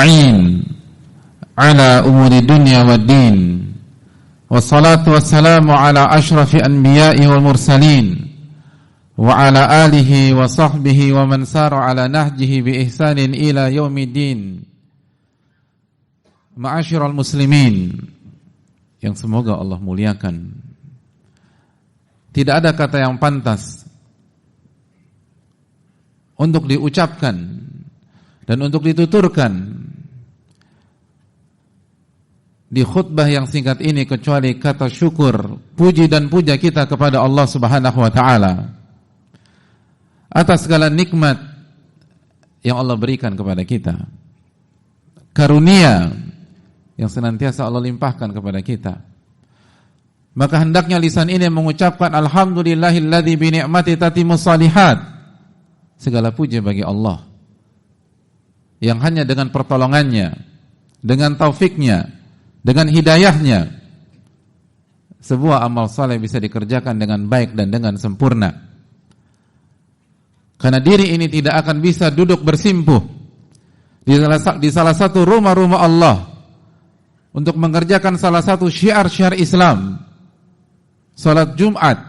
al-musta'in ala umuri dunya wad din. Wassalatu wassalamu ala asyrafil anbiya'i wal mursalin wa ala alihi wa sahbihi wa man sara ala nahjihi bi ihsanin ila yaumiddin. Ma'asyiral muslimin yang semoga Allah muliakan. Tidak ada kata yang pantas untuk diucapkan dan untuk dituturkan di khutbah yang singkat ini kecuali kata syukur, puji dan puja kita kepada Allah Subhanahu wa taala atas segala nikmat yang Allah berikan kepada kita. Karunia yang senantiasa Allah limpahkan kepada kita. Maka hendaknya lisan ini mengucapkan alhamdulillahilladzi bi ni'mati tatimmus shalihat. Segala puji bagi Allah yang hanya dengan pertolongannya, dengan taufiknya, dengan hidayahnya sebuah amal saleh bisa dikerjakan dengan baik dan dengan sempurna. Karena diri ini tidak akan bisa duduk bersimpuh di salah satu rumah-rumah Allah untuk mengerjakan salah satu syiar-syiar Islam, salat Jumat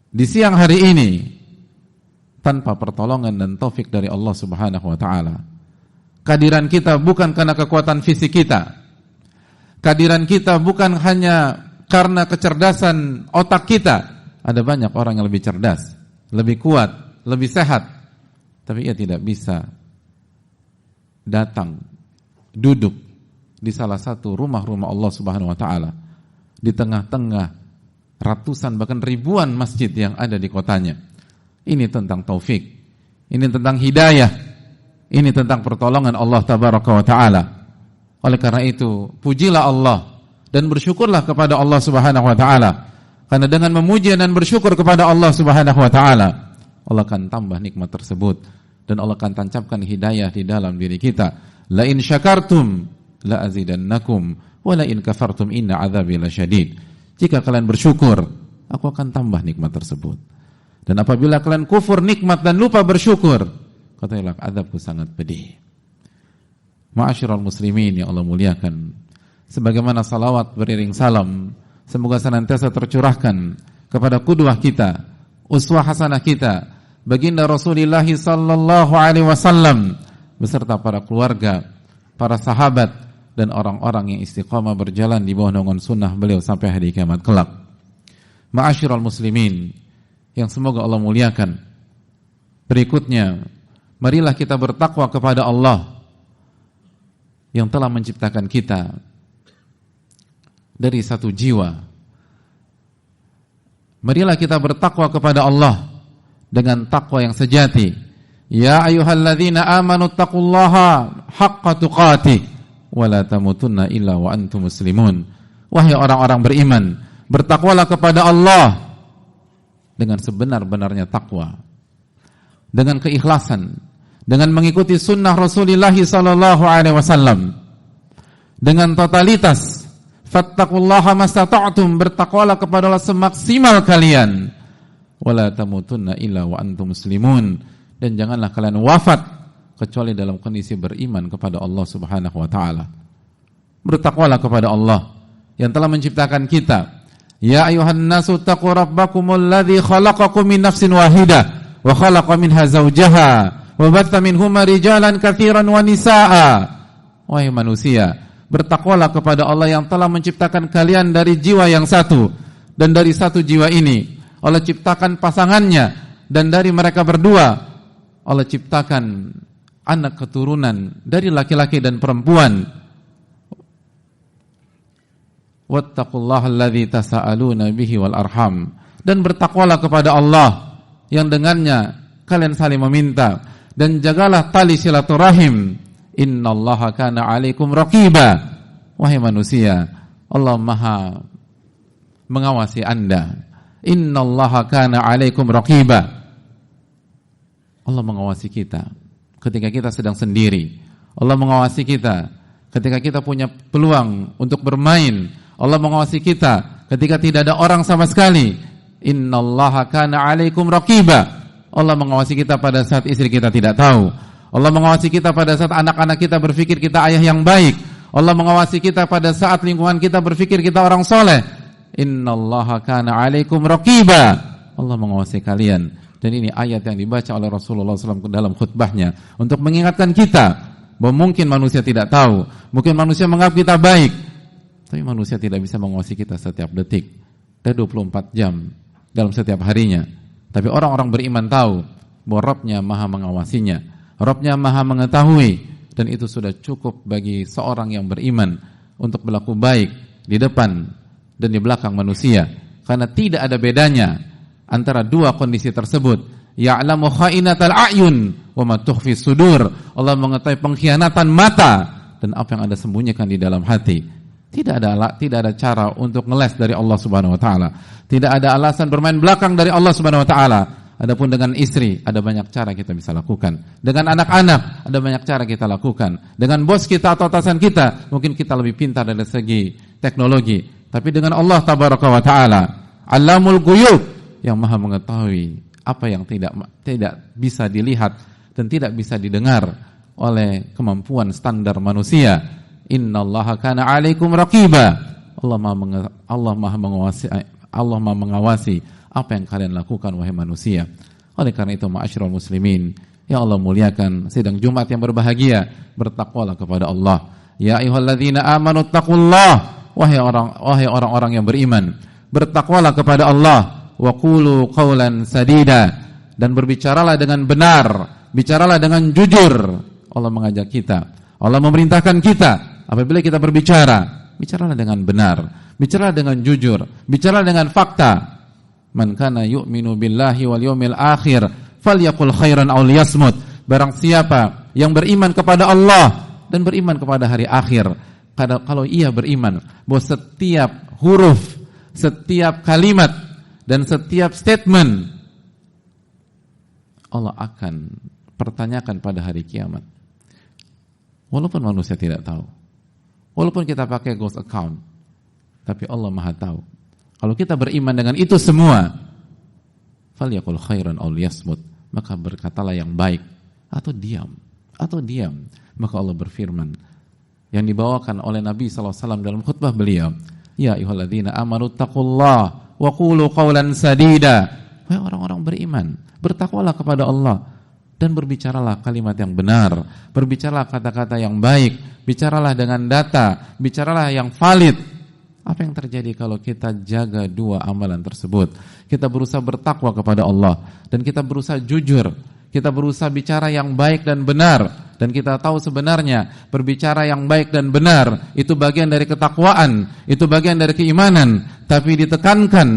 di siang hari ini tanpa pertolongan dan taufik dari Allah Subhanahu wa taala. Kehadiran kita bukan karena kekuatan fisik kita. Kehadiran kita bukan hanya karena kecerdasan otak kita. Ada banyak orang yang lebih cerdas, lebih kuat, lebih sehat, tapi ia tidak bisa datang duduk di salah satu rumah-rumah Allah Subhanahu wa taala di tengah-tengah ratusan bahkan ribuan masjid yang ada di kotanya. Ini tentang taufik, ini tentang hidayah, ini tentang pertolongan Allah Tabaraka wa taala. Oleh karena itu, pujilah Allah dan bersyukurlah kepada Allah Subhanahu wa taala. Karena dengan memuji dan bersyukur kepada Allah Subhanahu wa taala, Allah akan tambah nikmat tersebut dan Allah akan tancapkan hidayah di dalam diri kita. La in syakartum la azidannakum wa la in kafartum inna adzabi lasyadid. Jika kalian bersyukur, aku akan tambah nikmat tersebut. Dan apabila kalian kufur nikmat dan lupa bersyukur, katakanlah azabku sangat pedih. Ma'asyiral muslimin yang Allah muliakan, sebagaimana salawat beriring salam semoga senantiasa tercurahkan kepada qudwah kita, uswah hasanah kita, baginda Rasulullah sallallahu alaihi wasallam beserta para keluarga, para sahabat dan orang-orang yang istiqamah berjalan di bawah naungan sunnah beliau sampai hari kiamat kelak. Ma'asyiral muslimin yang semoga Allah muliakan, berikutnya marilah kita bertakwa kepada Allah yang telah menciptakan kita dari satu jiwa. Marilah kita bertakwa kepada Allah dengan takwa yang sejati. Ya ayyuhalladzina amanu taqullaha haqqa tuqatih wa la tamutunna illa wa antum muslimun. Wahai orang-orang beriman, bertakwalah kepada Allah dengan sebenar-benarnya takwa, dengan keikhlasan, dengan mengikuti sunnah Rasulullah sallallahu alaihi wasallam, dengan totalitas. Fattaqullaha mastata'tum, bertakwalah kepada Allah semaksimal kalian. Wala tamutunna illa wa antum muslimun, dan janganlah kalian wafat kecuali dalam kondisi beriman kepada Allah Subhanahu wa taala. Bertakwalah kepada Allah yang telah menciptakan kita. Ya ayuhan nasu taqu rabbakumul ladzi khalaqakum min nafsin wahidah wa khalaqa minha zawjaha wa batha minhuma rijalan katsiran wa nisaa. Wahai manusia, bertakwalah kepada Allah yang telah menciptakan kalian dari jiwa yang satu, dan dari satu jiwa ini Allah ciptakan pasangannya, dan dari mereka berdua Allah ciptakan anak keturunan dari laki-laki dan perempuan. Wattaqullaha alladzi tasaaluna bihi wal arham, dan bertakwalah kepada Allah yang dengannya kalian saling meminta, dan jagalah tali silaturahim. Innallaha kana 'alaikum raqiba. Wahai manusia, Allah Maha mengawasi Anda. Innallaha kana 'alaikum raqiba. Allah mengawasi kita ketika kita sedang sendiri. Allah mengawasi kita ketika kita punya peluang untuk bermain. Allah mengawasi kita ketika tidak ada orang sama sekali. Innallaha kana 'alaikum raqiba. Allah mengawasi kita pada saat istri kita tidak tahu. Allah mengawasi kita pada saat anak-anak kita berpikir kita ayah yang baik. Allah mengawasi kita pada saat lingkungan kita berpikir kita orang soleh. Innallaha kana 'alaikum raqiba. Allah mengawasi kalian. Dan ini ayat yang dibaca oleh Rasulullah SAW dalam khutbahnya untuk mengingatkan kita bahwa mungkin manusia tidak tahu, mungkin manusia menganggap kita baik, tapi manusia tidak bisa mengawasi kita setiap detik dan 24 jam dalam setiap harinya. Tapi orang-orang beriman tahu bahwa Rabb-Nya maha mengawasinya, Rabb-Nya maha mengetahui, dan itu sudah cukup bagi seorang yang beriman untuk berlaku baik di depan dan di belakang manusia, karena tidak ada bedanya antara dua kondisi tersebut. Ya'lamu kha'inatal a'yun wa ma tukhfi sudur. Allah mengetahui pengkhianatan mata dan apa yang Anda sembunyikan di dalam hati. Tidak ada cara untuk ngeles dari Allah Subhanahu wa taala. Tidak ada alasan bermain belakang dari Allah Subhanahu wa taala. Adapun dengan istri, ada banyak cara kita bisa lakukan. Dengan anak-anak, ada banyak cara kita lakukan. Dengan bos kita atau atasan kita, mungkin kita lebih pintar dari segi teknologi. Tapi dengan Allah Tabaraka wa taala, Allamul Ghuyub, yang maha mengetahui apa yang tidak bisa dilihat dan tidak bisa didengar oleh kemampuan standar manusia. Innallaha kana 'alaikum raqiba. Allah maha mengawasi apa yang kalian lakukan wahai manusia. Oleh karena itu ma'asyiral muslimin, ya Allah muliakan sidang Jumat yang berbahagia, bertakwalah kepada Allah. Ya ayyuhalladzina amanu taqullah, wahai orang-orang yang beriman, bertakwalah kepada Allah. Wa qulu qawlan sadida, dan berbicaralah dengan benar, bicaralah dengan jujur. Allah mengajak kita, Allah memerintahkan kita, apabila kita berbicara, bicaralah dengan benar, bicaralah dengan jujur, bicaralah dengan fakta. Man kana yu'minu billahi wal yawmil akhir falyaqul khairan aw liyasmut. Barang siapa yang beriman kepada Allah dan beriman kepada hari akhir, kalau ia beriman bahwa setiap huruf, setiap kalimat dan setiap statement Allah akan pertanyakan pada hari kiamat. Walaupun manusia tidak tahu, walaupun kita pakai ghost account, tapi Allah maha tahu. Kalau kita beriman dengan itu semua, falyaqul khairan aw liyasmut, maka berkatalah yang baik atau diam. Maka Allah berfirman yang dibawakan oleh Nabi SAW dalam khutbah beliau, ya ayyuhalladzina amanu taqullah wa qulu qawlan sadida. Wahai orang-orang beriman, bertakwalah kepada Allah dan berbicaralah kalimat yang benar, berbicaralah kata-kata yang baik, bicaralah dengan data, bicaralah yang valid. Apa yang terjadi kalau kita jaga dua amalan tersebut? Kita berusaha bertakwa kepada Allah dan kita berusaha jujur, kita berusaha bicara yang baik dan benar, dan kita tahu sebenarnya berbicara yang baik dan benar itu bagian dari ketakwaan, itu bagian dari keimanan, tapi ditekankan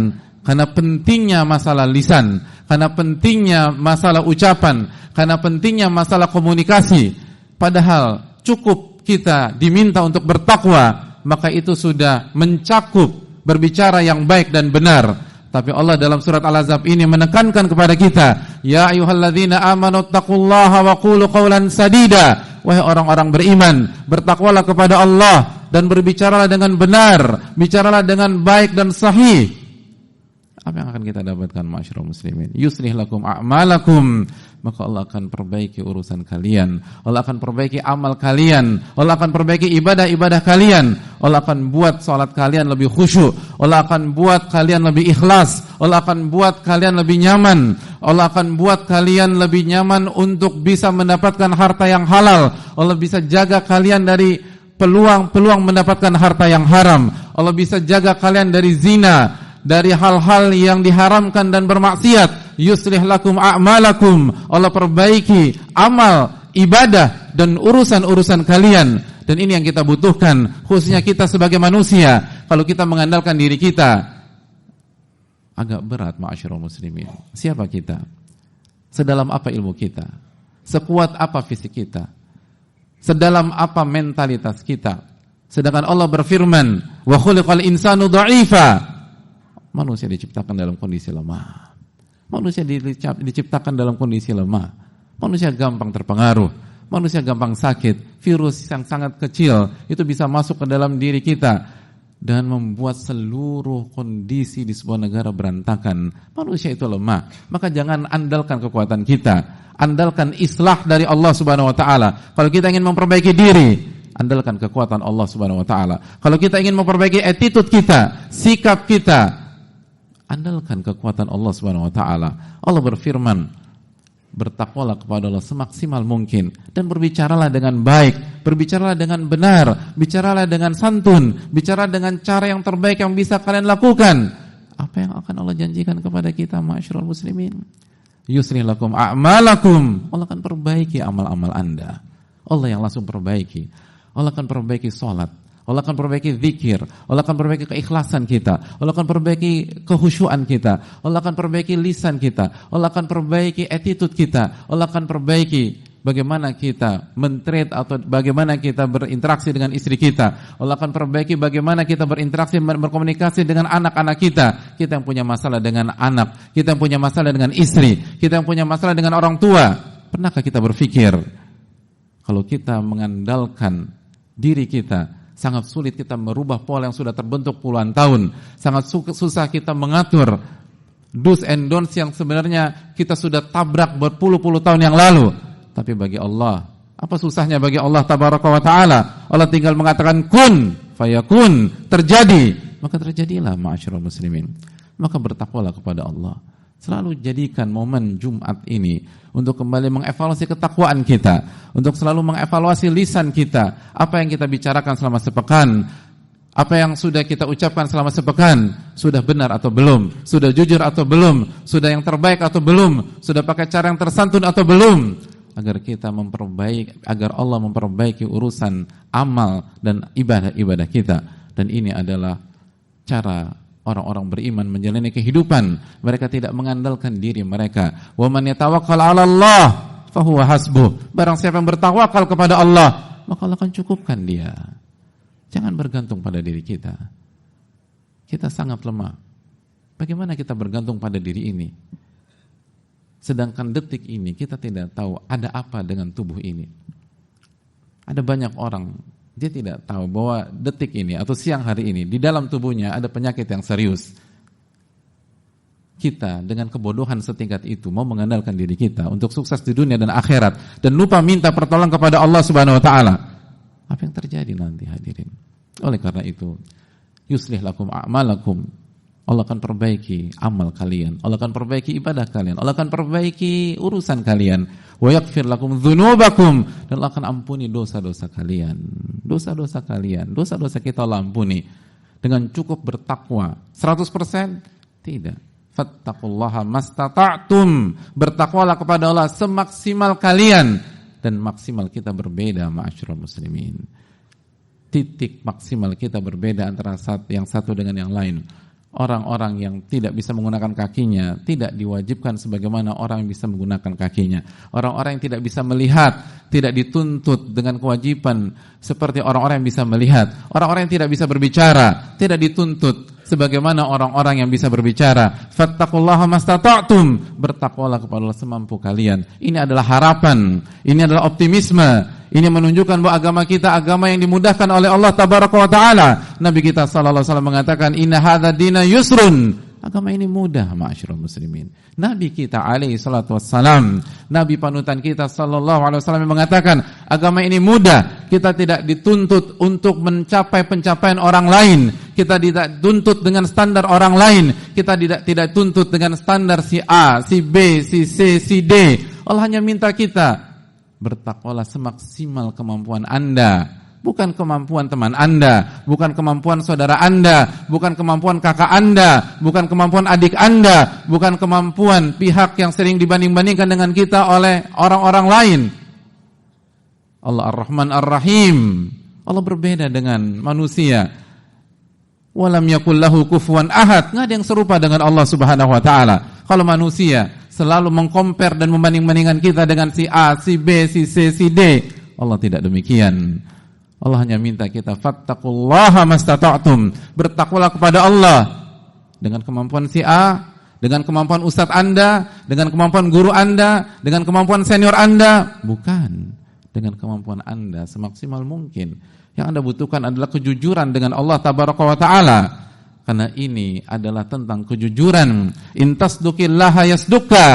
karena pentingnya masalah lisan, karena pentingnya masalah ucapan, karena pentingnya masalah komunikasi. Padahal cukup kita diminta untuk bertakwa, maka itu sudah mencakup berbicara yang baik dan benar. Tapi Allah dalam surat Al-Ahzab ini menekankan kepada kita, ya ayyuhalladzina amanu taqullaha wa qulu qawlan sadida. Wahai orang-orang beriman, bertakwalah kepada Allah dan berbicaralah dengan benar, bicaralah dengan baik dan sahih. Apa yang akan kita dapatkan ma'asyiral muslimin? Yuslih lakum a'malakum, maka Allah akan perbaiki urusan kalian, Allah akan perbaiki amal kalian, Allah akan perbaiki ibadah-ibadah kalian, Allah akan buat salat kalian lebih khusyuk, Allah akan buat kalian lebih ikhlas, Allah akan buat kalian lebih nyaman, Allah akan buat kalian lebih nyaman untuk bisa mendapatkan harta yang halal, Allah bisa jaga kalian dari peluang-peluang mendapatkan harta yang haram, Allah bisa jaga kalian dari zina, dari hal-hal yang diharamkan dan bermaksiat. Yuslih lakum a'malakum, Allah perbaiki amal, ibadah dan urusan-urusan kalian. Dan ini yang kita butuhkan, khususnya kita sebagai manusia. Kalau kita mengandalkan diri kita, agak berat ma'asyiral muslimin. Siapa kita? Sedalam apa ilmu kita? Sekuat apa fisik kita? Sedalam apa mentalitas kita? Sedangkan Allah berfirman, wa khuliqal insanu dha'ifa. Manusia diciptakan dalam kondisi lemah. Manusia diciptakan dalam kondisi lemah. Manusia gampang terpengaruh. Manusia gampang sakit. Virus yang sangat kecil itu bisa masuk ke dalam diri kita dan membuat seluruh kondisi di sebuah negara berantakan. Manusia itu lemah, maka jangan andalkan kekuatan kita, andalkan islah dari Allah Subhanahu wa taala. Kalau kita ingin memperbaiki diri, andalkan kekuatan Allah Subhanahu wa taala. Kalau kita ingin memperbaiki attitude kita, sikap kita, andalkan kekuatan Allah Subhanahu wa taala. Allah berfirman, bertakwalah kepada Allah semaksimal mungkin dan berbicaralah dengan baik, berbicaralah dengan benar, bicaralah dengan santun, bicara dengan cara yang terbaik yang bisa kalian lakukan. Apa yang akan Allah janjikan kepada kita, ma'asyiral muslimin? Yuslih lakum a'malakum. Allah akan perbaiki amal-amal Anda. Allah yang langsung perbaiki. Allah akan perbaiki salat, Allah akan perbaiki zikir, Allah akan perbaiki keikhlasan kita, Allah akan perbaiki kehusyuan kita, Allah akan perbaiki lisan kita, Allah akan perbaiki attitude kita, Allah akan perbaiki bagaimana kita men-treat atau bagaimana kita berinteraksi dengan istri kita, Allah akan perbaiki bagaimana kita berinteraksi, berkomunikasi dengan anak-anak kita. Kita yang punya masalah dengan anak, kita yang punya masalah dengan istri, kita yang punya masalah dengan orang tua. Pernahkah kita berpikir kalau kita mengandalkan diri kita, sangat sulit kita merubah pola yang sudah terbentuk puluhan tahun. Sangat susah kita mengatur do's and don'ts yang sebenarnya kita sudah tabrak berpuluh-puluh tahun yang lalu. Tapi bagi Allah, apa susahnya bagi Allah tabaraka wa ta'ala? Allah tinggal mengatakan kun fayakun, terjadi, maka terjadilah, ma'asyiral muslimin. Maka bertakwalah kepada Allah. Selalu jadikan momen Jumat ini untuk kembali mengevaluasi ketakwaan kita, untuk selalu mengevaluasi lisan kita, apa yang kita bicarakan selama sepekan, apa yang sudah kita ucapkan selama sepekan, sudah benar atau belum, sudah jujur atau belum, sudah yang terbaik atau belum, sudah pakai cara yang tersantun atau belum, agar kita memperbaiki, agar Allah memperbaiki urusan amal dan ibadah-ibadah kita. Dan ini adalah cara orang-orang beriman menjalani kehidupan. Mereka tidak mengandalkan diri mereka. Wa man yatawakkal 'ala Allah fahuwa hasbuh. Barang siapa yang bertawakal kepada Allah, maka Allah akan cukupkan dia. Jangan bergantung pada diri kita. Kita sangat lemah. Bagaimana kita bergantung pada diri ini? Sedangkan detik ini kita tidak tahu ada apa dengan tubuh ini. Ada banyak orang, dia tidak tahu bahwa detik ini atau siang hari ini di dalam tubuhnya ada penyakit yang serius. Kita dengan kebodohan setingkat itu mau mengandalkan diri kita untuk sukses di dunia dan akhirat dan lupa minta pertolongan kepada Allah Subhanahu wa taala. Apa yang terjadi nanti, hadirin? Oleh karena itu, yuslih lakum a'malakum. Allah akan perbaiki amal kalian, Allah akan perbaiki ibadah kalian, Allah akan perbaiki urusan kalian. Wa yaghfir lakum dzunubakum, dan Allah akan ampuni dosa-dosa kalian. Dosa-dosa kalian, dosa-dosa kita Allah ampuni dengan cukup bertakwa 100%? Tidak. Fattaqullaha mastata'tum. Bertakwalah kepada Allah semaksimal kalian, dan maksimal kita berbeda, ma'asyiral muslimin. Titik maksimal kita berbeda antara yang satu dengan yang lain. Orang-orang yang tidak bisa menggunakan kakinya tidak diwajibkan sebagaimana orang yang bisa menggunakan kakinya. Orang-orang yang tidak bisa melihat tidak dituntut dengan kewajiban seperti orang-orang yang bisa melihat. Orang-orang yang tidak bisa berbicara tidak dituntut sebagaimana orang-orang yang bisa berbicara. Fattaqullaha mastata'tum. Bertakwalah kepada Allah semampu kalian. Ini adalah harapan, ini adalah optimisme. Ini menunjukkan bahwa agama kita agama yang dimudahkan oleh Allah tabaraka wa taala. Nabi kita sallallahu alaihi wasallam mengatakan, "Inna hadzal dina yusrun." Agama ini mudah, ma'asyiral muslimin. Nabi kita alaihi salatu wassalam, nabi panutan kita sallallahu alaihi wasallam mengatakan, agama ini mudah. Kita tidak dituntut untuk mencapai pencapaian orang lain. Kita tidak dituntut dengan standar orang lain. Kita tidak tuntut dengan standar si A, si B, si C, si D. Allah hanya minta kita bertakwalah semaksimal kemampuan Anda, bukan kemampuan teman Anda, bukan kemampuan saudara Anda, bukan kemampuan kakak Anda, bukan kemampuan adik Anda, bukan kemampuan pihak yang sering dibanding-bandingkan dengan kita oleh orang-orang lain. Allah Ar-Rahman Ar-Rahim. Allah berbeda dengan manusia. Walam yakul lahu kufuwan ahad. Enggak ada yang serupa dengan Allah Subhanahu wa taala. Kalau manusia selalu mengcompare dan membanding-bandingkan kita dengan si A, si B, si C, si D, Allah tidak demikian. Allah hanya minta kita fattaqullaha mastata'tum. Bertakwalah kepada Allah dengan kemampuan si A, dengan kemampuan ustadz Anda, dengan kemampuan guru Anda, dengan kemampuan senior Anda, bukan, dengan kemampuan Anda semaksimal mungkin. Yang Anda butuhkan adalah kejujuran dengan Allah tabaraka wa ta'ala. Karena ini adalah tentang kejujuran. In tasduqillaha yasduqka.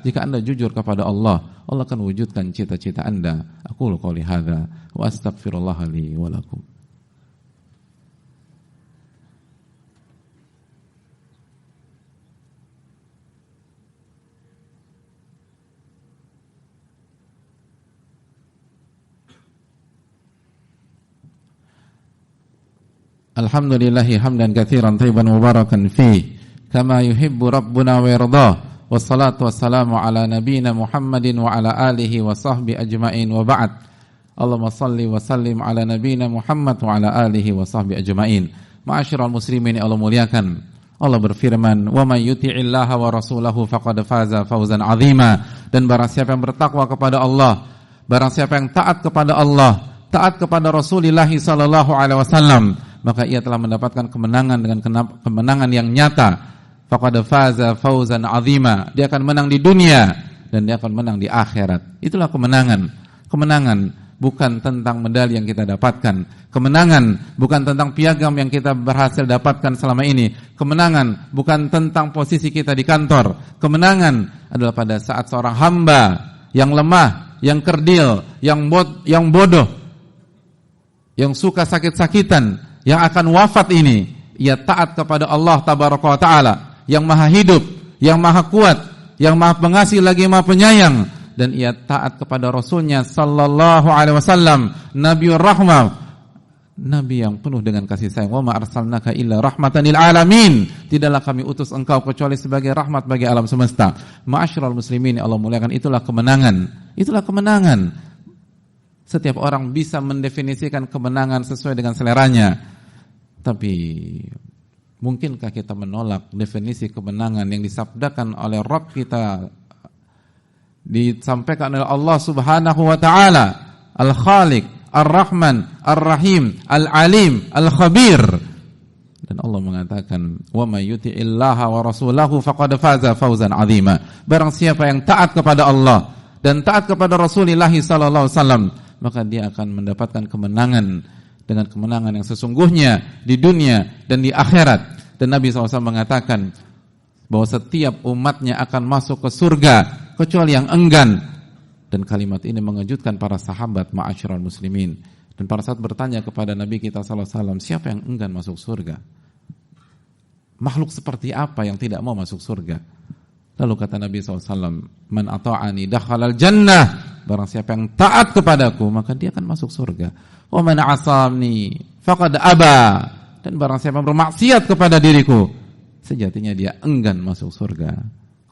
Jika Anda jujur kepada Allah, Allah akan wujudkan cita-cita Anda. Aqulu qouli hadza wa astaghfirullah li wa lakum. Alhamdulillahi hamdan katsiran thayyiban mubarakan fih kama yuhibbu rabbuna wa yardah. Wassalatu wassalamu ala nabiyyina Muhammadin wa ala alihi wa sahbihi ajma'in wa ba'd. Allahumma salli wa sallim ala nabiyyina Muhammad wa ala alihi wa sahbihi ajma'in. Ma'asyiral muslimin Allah muliakan. Allah berfirman, "Wa may yuti'illaha wa rasulahu faqad faza fawzan 'azima." Dan barang siapa yang bertakwa kepada Allah, barang siapa yang taat kepada Allah, taat kepada Rasulullah sallallahu alaihi wasallam, maka ia telah mendapatkan kemenangan dengan kemenangan yang nyata. Faqad faza fawzan 'azima. Dia akan menang di dunia dan dia akan menang di akhirat. Itulah kemenangan. Kemenangan bukan tentang medali yang kita dapatkan. Kemenangan bukan tentang piagam yang kita berhasil dapatkan selama ini. Kemenangan bukan tentang posisi kita di kantor. Kemenangan adalah pada saat seorang hamba yang lemah, yang kerdil, yang bodoh, yang suka sakit-sakitan, yang akan wafat ini, ia taat kepada Allah tabaraka wa ta'ala, yang maha hidup, yang maha kuat, yang maha pengasih lagi maha penyayang, dan ia taat kepada Rasulnya sallallahu alaihi wasallam, Nabiur Rahmah, Nabi yang penuh dengan kasih sayang. Wa ma arsalnaka illa rahmatan lil alamin. Tidaklah kami utus engkau kecuali sebagai rahmat bagi alam semesta. Ma'asyiral muslimin Allah muliakan, itulah kemenangan. Itulah kemenangan. Setiap orang bisa mendefinisikan kemenangan sesuai dengan seleranya. Tapi mungkinkah kita menolak definisi kemenangan yang disabdakan oleh Rabb kita, disampaikan oleh Allah Subhanahu wa taala, Al-Khaliq, Ar-Rahman, Ar-Rahim, Al-Alim, Al-Khabir. Dan Allah mengatakan, "Wa may yuti'illaha wa rasulahu faqad faza fawzan 'azima." Barang siapa yang taat kepada Allah dan taat kepada Rasulullah sallallahu alaihi wasallam, maka dia akan mendapatkan kemenangan dengan kemenangan yang sesungguhnya di dunia dan di akhirat. Dan Nabi SAW mengatakan bahwa setiap umatnya akan masuk ke surga kecuali yang enggan. Dan kalimat ini mengejutkan para sahabat, ma'asyiral muslimin. Dan para sahabat bertanya kepada Nabi kita SAW, siapa yang enggan masuk surga? Makhluk seperti apa yang tidak mau masuk surga? Lalu kata Nabi SAW, "Man ata'ani dakhalal jannah." Barang siapa yang taat kepadaku, maka dia akan masuk surga. "Wa man 'asani faqad aba." Dan barang siapa yang bermaksiat kepada diriku, sejatinya dia enggan masuk surga.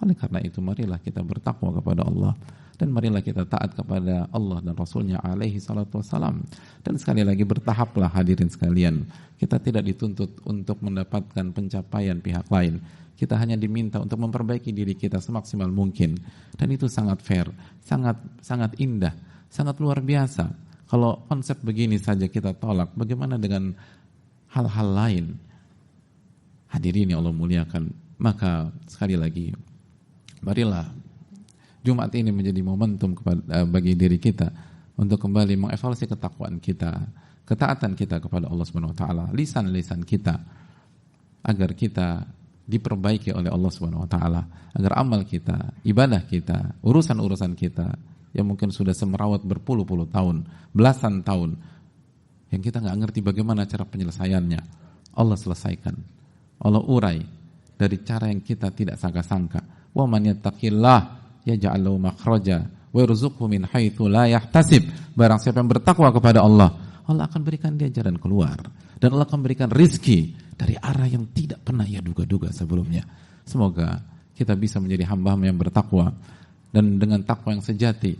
Oleh karena itu, marilah kita bertakwa kepada Allah. Dan marilah kita taat kepada Allah dan Rasulnya alaihi salatu wassalam. Dan sekali lagi bertahaplah hadirin sekalian. Kita tidak dituntut untuk mendapatkan pencapaian pihak lain. Kita hanya diminta untuk memperbaiki diri kita semaksimal mungkin. Dan itu sangat fair, sangat indah, sangat luar biasa. Kalau konsep begini saja kita tolak, bagaimana dengan hal-hal lain? Hadirin yang Allah muliakan. Maka sekali lagi, marilah Jumat ini menjadi momentum bagi diri kita untuk kembali mengevaluasi ketakwaan kita, ketaatan kita kepada Allah Subhanahu wa taala, lisan-lisan kita, agar kita diperbaiki oleh Allah Subhanahu wa taala, agar amal kita, ibadah kita, urusan-urusan kita yang mungkin sudah semerawut berpuluh-puluh tahun, belasan tahun, yang kita nggak ngerti bagaimana cara penyelesaiannya, Allah selesaikan, Allah urai dari cara yang kita tidak sangka-sangka. Wa man yattaqillah yaj'al lahu makhraja wa yarzuqhu min haitsu la yahtasib. Barang siapa yang bertakwa kepada Allah, Allah akan berikan dia jalan keluar, dan Allah akan berikan rizki dari arah yang tidak pernah ia duga-duga sebelumnya. Semoga kita bisa menjadi hamba-hamba yang bertakwa, dan dengan takwa yang sejati,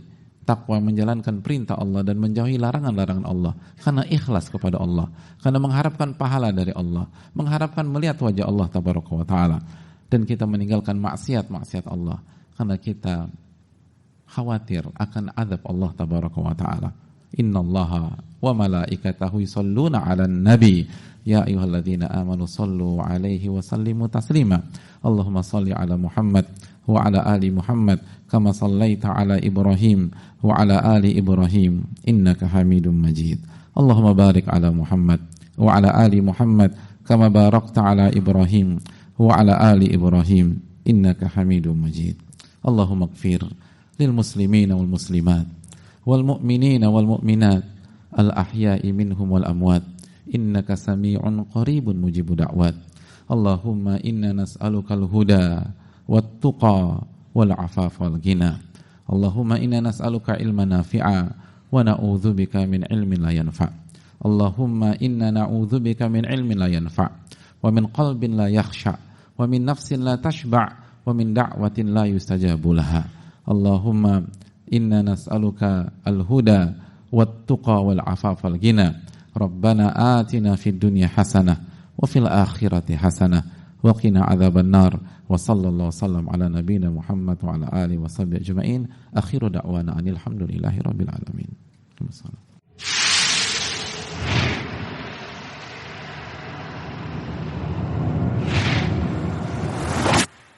takwa yang menjalankan perintah Allah dan menjauhi larangan-larangan Allah, karena ikhlas kepada Allah, karena mengharapkan pahala dari Allah, mengharapkan melihat wajah Allah tabaraka wa taala, dan kita meninggalkan maksiat-maksiat Allah karena kita khawatir akan azab Allah tabaraka wa taala. Innallaha wa malaikatahu yusholluna 'alan nabi ya ayyuhalladzina amanu shallu 'alaihi wa sallimu taslima. Allahumma shalli 'ala Muhammad wa 'ala ali Muhammad kama shallaita 'ala Ibrahim wa 'ala ali Ibrahim innaka Hamidum Majid. Allahumma barik ala Muhammad wa ala ali Muhammad kama barakta ala Ibrahim wa ala ali Ibrahim innaka Hamidum Majid. Allahumma ighfir lil muslimina wal muslimat wal mu'minina wal mu'minat al ahya'i minhum wal amwat innaka sami'un qaribun mujibud da'wat. Allahumma inna nas'aluka al huda wat tuqa wal afaf wal ghina. Allahumma inna nas'aluka ilman nafi'a wa na'udzubika min ilmin la yanfa'. Allahumma inna na'udzubika min ilmin la yanfa' wa min qalbin la yakhsha' wa min nafsin la tashba' wa min da'watin la yustajabu laha. Allahumma inna nas'aluka al-huda wat-tuqa wal-'afaf wal-ghina. Rabbana atina fid dunya hasanah wa fil akhirati hasanah wa qina adzaban nar. Wa sallallahu sallam ala nabiyyina Muhammad wa ala alihi wa sahbihi ajma'in. Akhiru da'wana anil hamdulillahi rabbil alamin. Wassalam.